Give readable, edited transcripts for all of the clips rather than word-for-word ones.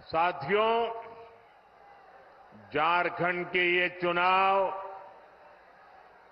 साथियों, झारखंड के ये चुनाव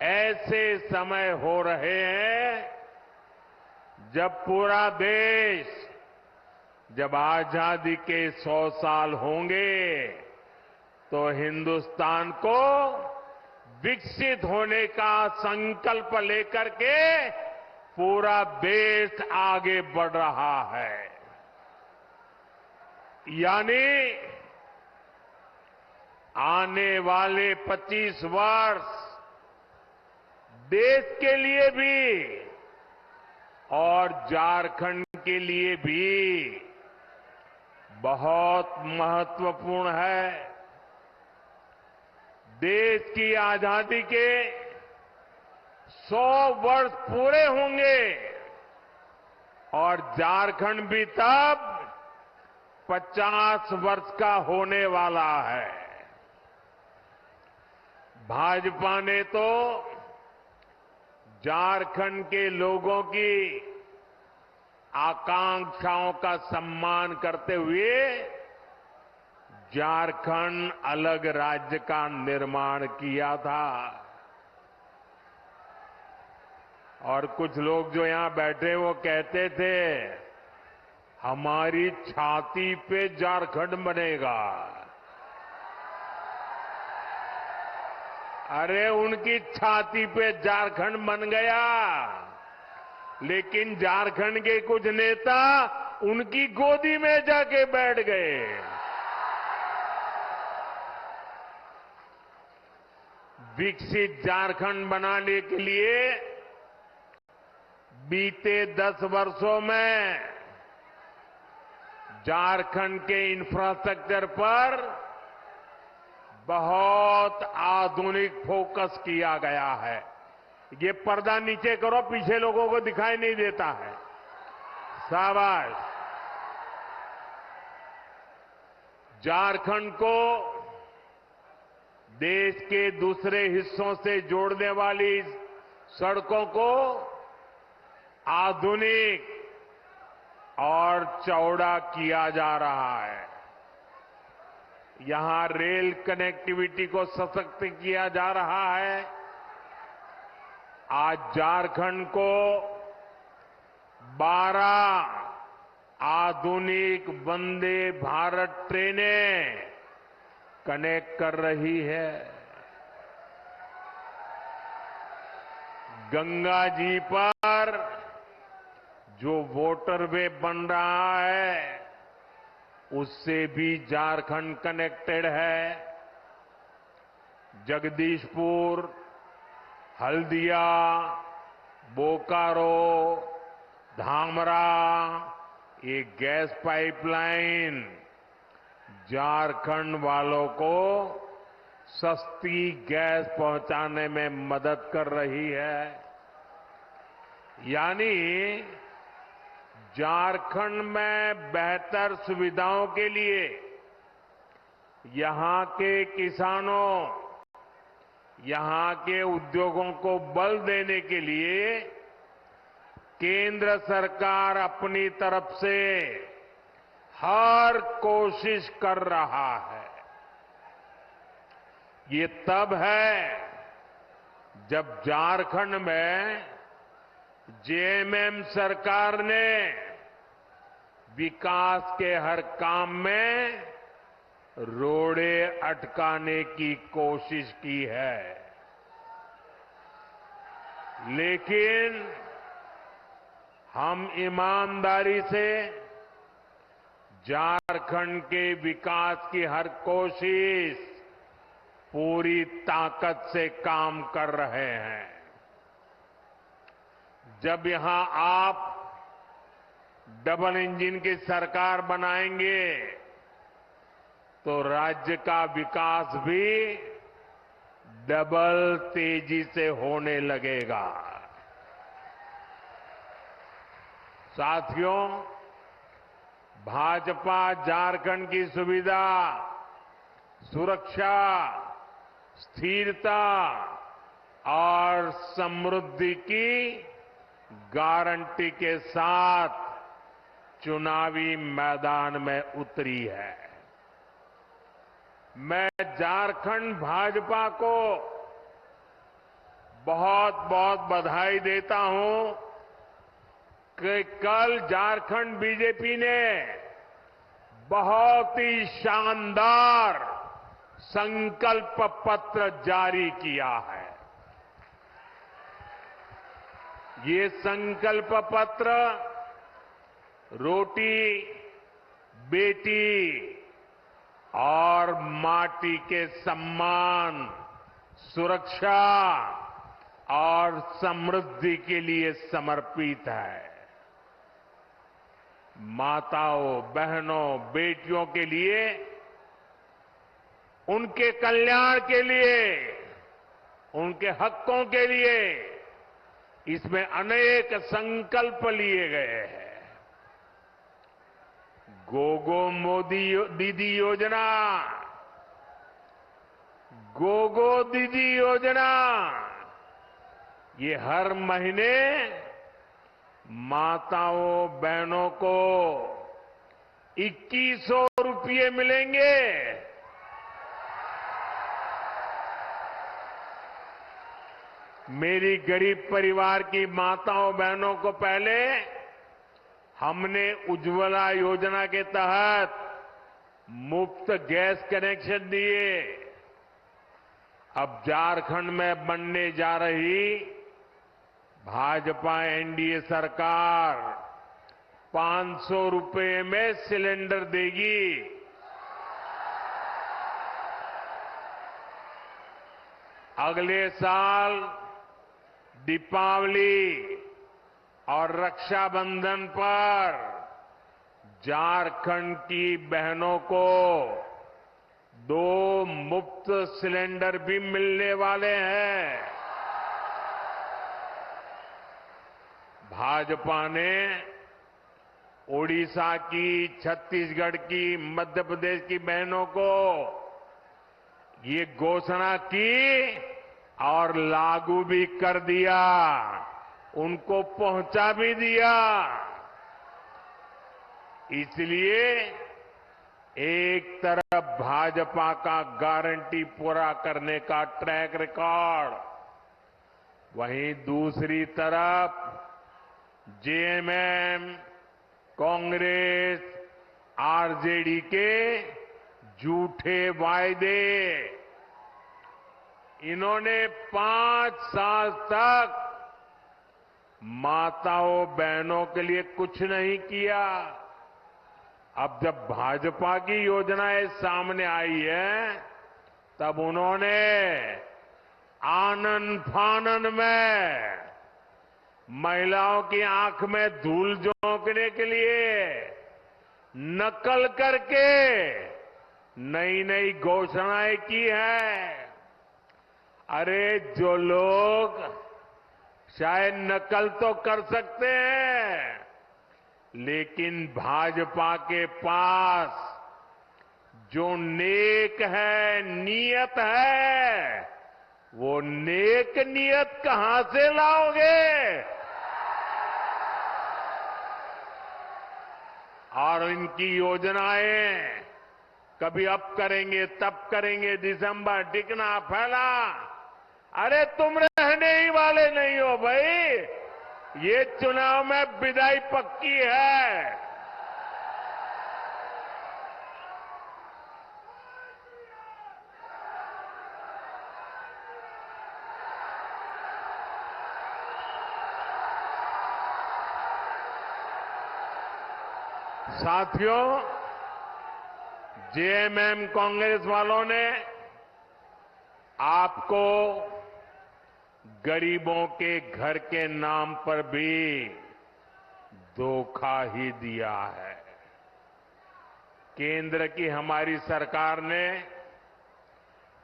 ऐसे समय हो रहे हैं जब पूरा देश, जब आजादी के 100 साल होंगे तो हिंदुस्तान को विकसित होने का संकल्प लेकर के पूरा देश आगे बढ़ रहा है। यानी आने वाले 25 वर्ष देश के लिए भी और झारखंड के लिए भी बहुत महत्वपूर्ण है। देश की आजादी के 100 वर्ष पूरे होंगे और झारखंड भी तब 50 वर्ष का होने वाला है। भाजपा ने तो झारखंड के लोगों की आकांक्षाओं का सम्मान करते हुए झारखंड अलग राज्य का निर्माण किया था। और कुछ लोग जो यहां बैठे वो कहते थे हमारी छाती पे झारखंड बनेगा। अरे उनकी छाती पे झारखंड बन गया, लेकिन झारखंड के कुछ नेता उनकी गोदी में जाके बैठ गए। विकसित झारखंड बनाने के लिए बीते 10 वर्षों में झारखंड के इंफ्रास्ट्रक्चर पर बहुत आधुनिक फोकस किया गया है। ये पर्दा नीचे करो, पीछे लोगों को दिखाई नहीं देता है। शाबाश। झारखंड को देश के दूसरे हिस्सों से जोड़ने वाली सड़कों को आधुनिक और चौड़ा किया जा रहा है। यहां रेल कनेक्टिविटी को सशक्त किया जा रहा है। आज झारखंड को 12 आधुनिक वंदे भारत ट्रेनें कनेक्ट कर रही है। गंगा जी पर जो वाटरवे बन रहा है उससे भी झारखंड कनेक्टेड है। जगदीशपुर, हल्दिया, बोकारो, धामरा, ये गैस पाइपलाइन झारखंड वालों को सस्ती गैस पहुंचाने में मदद कर रही है। यानी झारखंड में बेहतर सुविधाओं के लिए यहां के किसानों, यहां के उद्योगों को बल देने के लिए केंद्र सरकार अपनी तरफ से हर कोशिश कर रहा है। ये तब है जब झारखंड में जेएमएम सरकार ने विकास के हर काम में रोड़े अटकाने की कोशिश की है। लेकिन हम ईमानदारी से झारखंड के विकास की हर कोशिश पूरी ताकत से काम कर रहे हैं। जब यहां आप डबल इंजन की सरकार बनाएंगे तो राज्य का विकास भी डबल तेजी से होने लगेगा। साथियों, भाजपा झारखंड की सुविधा, सुरक्षा, स्थिरता और समृद्धि की गारंटी के साथ चुनावी मैदान में उतरी है। मैं झारखंड भाजपा को बहुत बहुत बधाई देता हूं कि कल झारखंड बीजेपी ने बहुत ही शानदार संकल्प पत्र जारी किया है। ये संकल्प पत्र रोटी, बेटी और माटी के सम्मान, सुरक्षा और समृद्धि के लिए समर्पित है। माताओं, बहनों, बेटियों के लिए, उनके कल्याण के लिए, उनके हकों के लिए इसमें अनेक संकल्प लिए गए हैं। गोगो मोदी दीदी योजना, गोगो दीदी योजना, ये हर महीने माताओं, बहनों को 2100 रुपये मिलेंगे। मेरी गरीब परिवार की माताओं, बहनों को पहले हमने उज्ज्वला योजना के तहत मुफ्त गैस कनेक्शन दिए। अब झारखंड में बनने जा रही भाजपा एनडीए सरकार 500 रुपये में सिलेंडर देगी। अगले साल दीपावली और रक्षाबंधन पर झारखंड की बहनों को 2 मुफ्त सिलेंडर भी मिलने वाले हैं। भाजपा ने ओडिशा की, छत्तीसगढ़ की, मध्य प्रदेश की बहनों को ये घोषणा की और लागू भी कर दिया, उनको पहुंचा भी दिया। इसलिए एक तरफ भाजपा का गारंटी पूरा करने का ट्रैक रिकॉर्ड, वहीं दूसरी तरफ जेएमएम, कांग्रेस, आरजेडी के झूठे वायदे। इन्होंने 5 साल तक माताओं, बहनों के लिए कुछ नहीं किया। अब जब भाजपा की योजनाएं सामने आई है, तब उन्होंने आनन फानन में महिलाओं की आंख में धूल झोंकने के लिए नकल करके नई नई घोषणाएं की है। अरे जो लोग शायद नकल तो कर सकते हैं, लेकिन भाजपा के पास जो नेक है, नियत है, वो नेक नियत कहां से लाओगे? और इनकी योजनाएं कभी अब करेंगे, तब करेंगे, दिसंबर टिकना फैला। अरे तुम रहने ही वाले नहीं हो भाई, ये चुनाव में विदाई पक्की है। साथियों, जेएमएम कांग्रेस वालों ने आपको गरीबों के घर के नाम पर भी धोखा ही दिया है। केंद्र की हमारी सरकार ने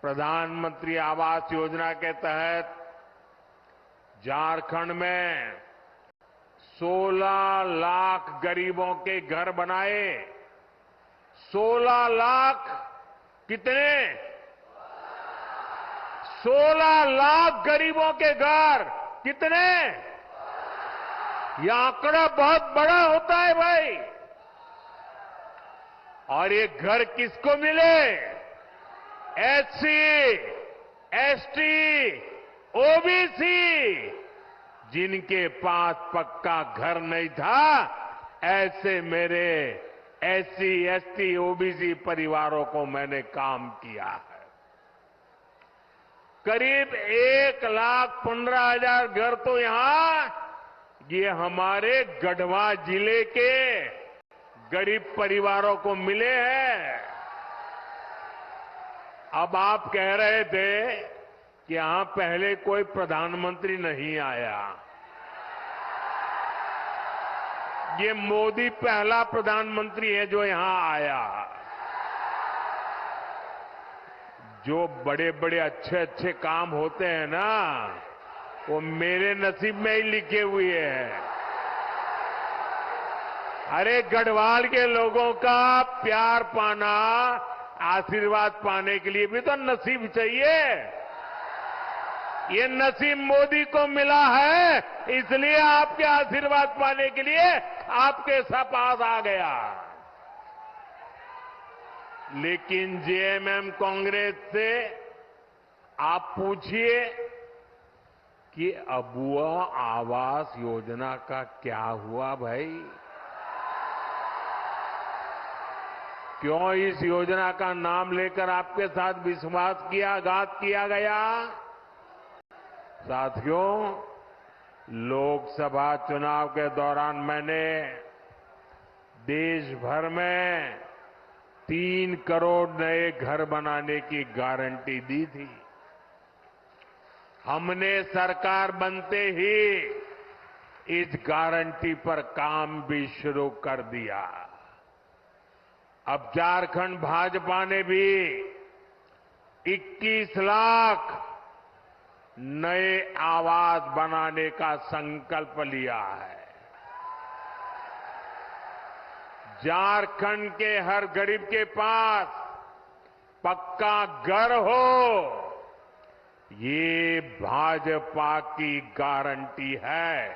प्रधानमंत्री आवास योजना के तहत झारखंड में 16 लाख गरीबों के घर बनाए। 16 लाख कितने? 16 लाख गरीबों के घर कितने? यह आंकड़ा बहुत बड़ा होता है भाई। और ये घर किसको मिले? एससी, एसटी, ओबीसी, जिनके पास पक्का घर नहीं था, ऐसे मेरे एससी, एसटी, ओबीसी परिवारों को मैंने काम किया है। करीब 1,15,000 घर तो यहां ये हमारे गढ़वा जिले के गरीब परिवारों को मिले हैं। अब आप कह रहे थे कि यहां पहले कोई प्रधानमंत्री नहीं आया। ये मोदी पहला प्रधानमंत्री है जो यहां आया। जो बड़े बड़े अच्छे अच्छे काम होते हैं ना, वो मेरे नसीब में ही लिखे हुए हैं। अरे गढ़वाल के लोगों का प्यार पाना, आशीर्वाद पाने के लिए भी तो नसीब चाहिए। ये नसीब मोदी को मिला है, इसलिए आपके आशीर्वाद पाने के लिए आपके पास आ गया। लेकिन जेएमएम कांग्रेस से आप पूछिए कि अबुआ आवास योजना का क्या हुआ भाई? क्यों इस योजना का नाम लेकर आपके साथ विश्वासघात किया गया? साथियों, लोकसभा चुनाव के दौरान मैंने देश भर में 3 करोड़ नए घर बनाने की गारंटी दी थी। हमने सरकार बनते ही इस गारंटी पर काम भी शुरू कर दिया। अब झारखंड भाजपा ने भी 21 लाख नए आवास बनाने का संकल्प लिया है। झारखंड के हर गरीब के पास पक्का घर हो, ये भाजपा की गारंटी है।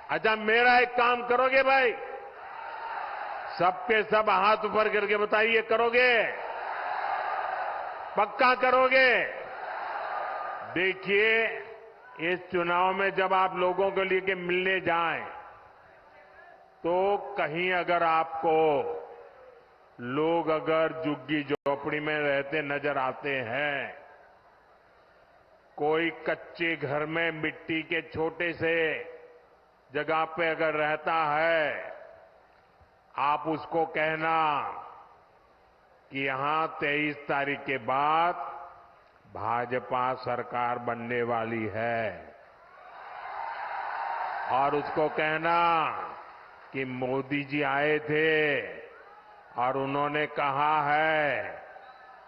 अच्छा, मेरा एक काम करोगे भाई? सबके सब हाथ ऊपर करके बताइए, करोगे? पक्का करोगे? देखिए, इस चुनाव में जब आप लोगों के लिए मिलने जाएं, तो कहीं अगर आपको लोग अगर झुग्गी झोपड़ी में रहते नजर आते हैं, कोई कच्चे घर में मिट्टी के छोटे से जगह पे अगर रहता है, आप उसको कहना कि यहां 23 तारीख के बाद भाजपा सरकार बनने वाली है, और उसको कहना कि मोदी जी आए थे और उन्होंने कहा है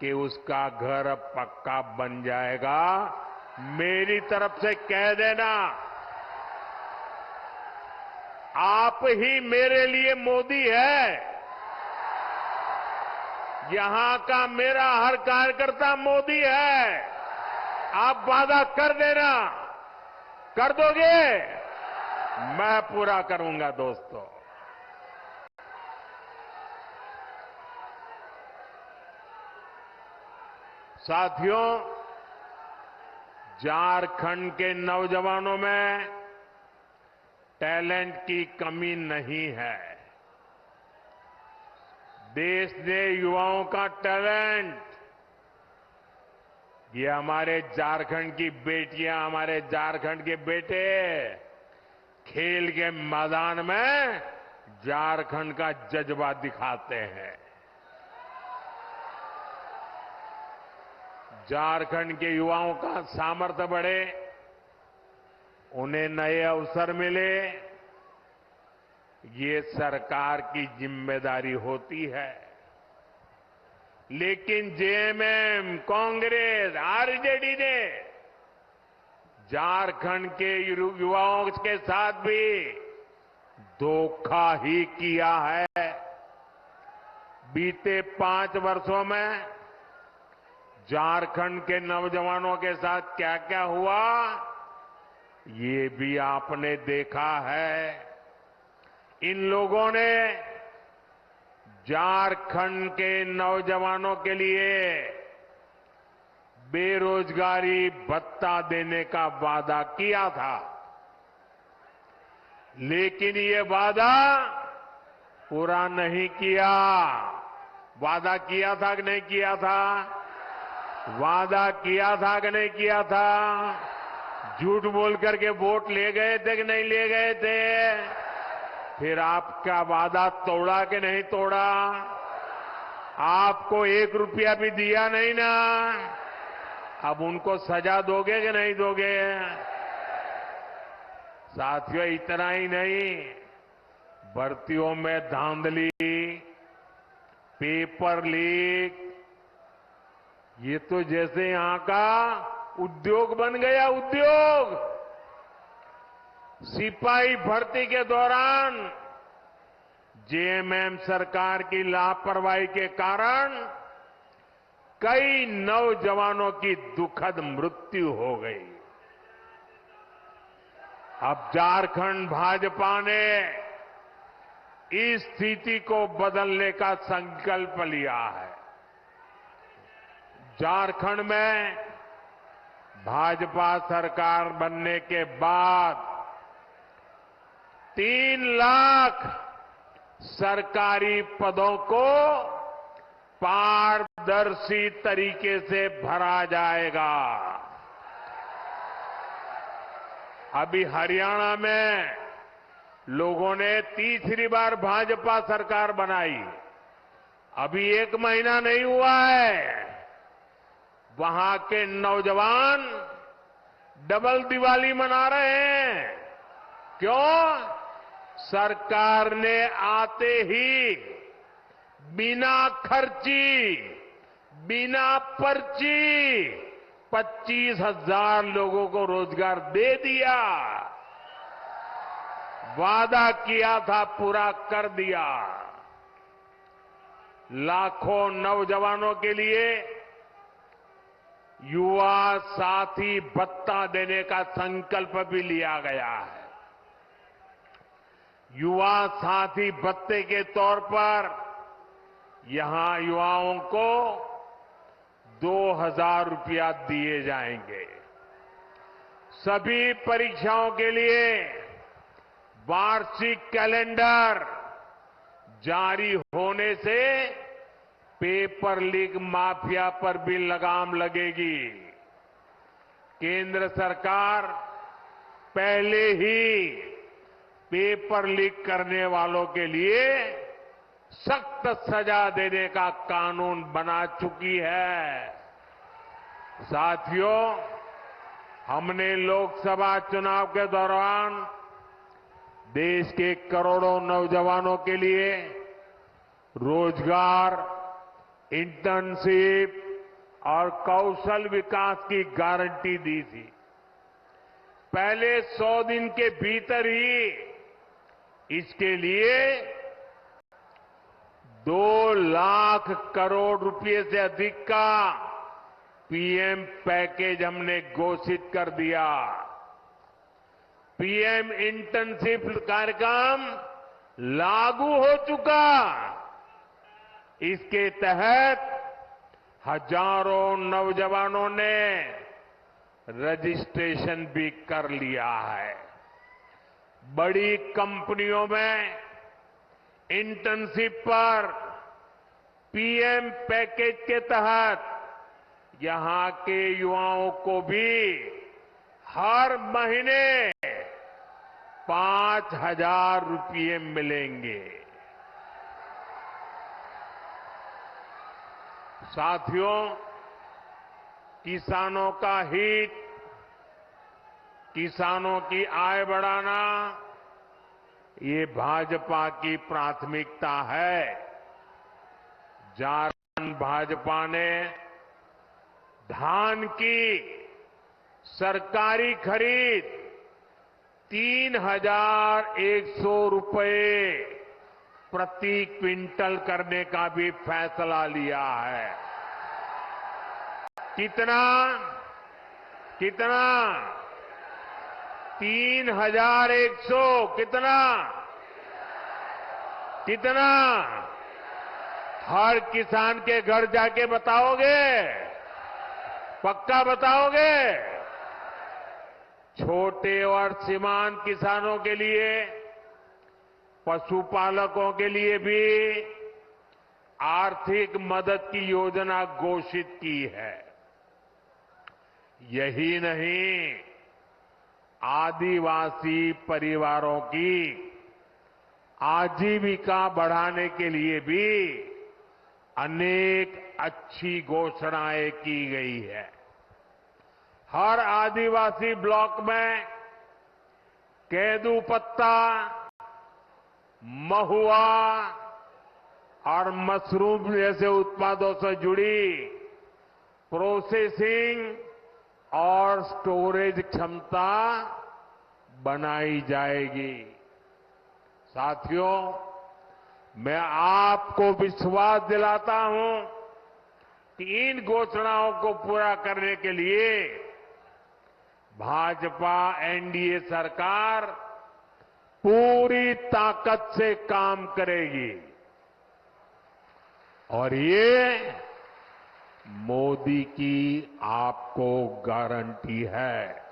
कि उसका घर अब पक्का बन जाएगा। मेरी तरफ से कह देना, आप ही मेरे लिए मोदी है। यहां का मेरा हर कार्यकर्ता मोदी है। आप वादा कर देना, कर दोगे? मैं पूरा करूंगा दोस्तों। साथियों, झारखंड के नौजवानों में टैलेंट की कमी नहीं है। देश ने युवाओं का टैलेंट, ये हमारे झारखंड की बेटियां, हमारे झारखंड के बेटे खेल के मैदान में झारखंड का जज्बा दिखाते हैं। झारखंड के युवाओं का सामर्थ्य बढ़े, उन्हें नए अवसर मिले, ये सरकार की जिम्मेदारी होती है। लेकिन जेएमएम, कांग्रेस, आरजेडी ने झारखंड के युवाओं के साथ भी धोखा ही किया है। बीते 5 वर्षों में झारखंड के नौजवानों के साथ क्या क्या हुआ, ये भी आपने देखा है। इन लोगों ने झारखंड के नौजवानों के लिए बेरोजगारी भत्ता देने का वादा किया था, लेकिन ये वादा पूरा नहीं किया। वादा किया था कि नहीं किया था? वादा किया था कि नहीं किया था? झूठ बोल करके वोट ले गए थे कि नहीं ले गए थे? फिर आपका वादा तोड़ा कि नहीं तोड़ा? आपको 1 रुपया भी दिया नहीं ना? अब उनको सजा दोगे कि नहीं दोगे? साथियों, इतना ही नहीं, भर्तियों में धांधली, पेपर लीक, ये तो जैसे यहां का उद्योग बन गया। उद्योग सिपाही भर्ती के दौरान जेएमएम सरकार की लापरवाही के कारण कई नौजवानों की दुखद मृत्यु हो गई। अब झारखंड भाजपा ने इस स्थिति को बदलने का संकल्प लिया है। झारखंड में भाजपा सरकार बनने के बाद 3 लाख सरकारी पदों को पारदर्शी तरीके से भरा जाएगा। अभी हरियाणा में लोगों ने तीसरी बार भाजपा सरकार बनाई, अभी 1 महीना नहीं हुआ है। वहां के नौजवान डबल दिवाली मना रहे हैं। क्यों? सरकार ने आते ही बिना खर्ची, बिना पर्ची 25,000 लोगों को रोजगार दे दिया। वादा किया था, पूरा कर दिया। लाखों नौजवानों के लिए युवा साथी भत्ता देने का संकल्प भी लिया गया है। युवा साथी भत्ते के तौर पर यहां युवाओं को 2,000 रुपया दिए जाएंगे। सभी परीक्षाओं के लिए वार्षिक कैलेंडर जारी होने से पेपर लीक माफिया पर भी लगाम लगेगी। केंद्र सरकार पहले ही पेपर लीक करने वालों के लिए सख्त सजा देने का कानून बना चुकी है। साथियों, हमने लोकसभा चुनाव के दौरान देश के करोड़ों नौजवानों के लिए रोजगार, इंटर्नशिप और कौशल विकास की गारंटी दी थी। पहले 100 दिन के भीतर ही इसके लिए 2 लाख करोड़ रुपए से अधिक का पीएम पैकेज हमने घोषित कर दिया। पीएम इंटर्नशिप कार्यक्रम लागू हो चुका। इसके तहत हजारों नौजवानों ने रजिस्ट्रेशन भी कर लिया है। बड़ी कंपनियों में इंटर्नशिप पर पीएम पैकेज के तहत यहां के युवाओं को भी हर महीने 5,000 रुपये मिलेंगे। साथियों, किसानों का हित, किसानों की आय बढ़ाना, ये भाजपा की प्राथमिकता है। झारखंड भाजपा ने धान की सरकारी खरीद 3,100 रुपए प्रति क्विंटल करने का भी फैसला लिया है। कितना? 3,100। कितना? हर किसान के घर जाके बताओगे? पक्का बताओगे? छोटे और सीमांत किसानों के लिए, पशुपालकों के लिए भी आर्थिक मदद की योजना घोषित की है। यही नहीं, आदिवासी परिवारों की आजीविका बढ़ाने के लिए भी अनेक अच्छी घोषणाएं की गई है। हर आदिवासी ब्लॉक में केंदू पत्ता, महुआ और मशरूम जैसे उत्पादों से जुड़ी प्रोसेसिंग और स्टोरेज क्षमता बनाई जाएगी। साथियों, मैं आपको विश्वास दिलाता हूं कि इन घोषणाओं को पूरा करने के लिए भाजपा एनडीए सरकार पूरी ताकत से काम करेगी और ये मोदी की आपको गारंटी है।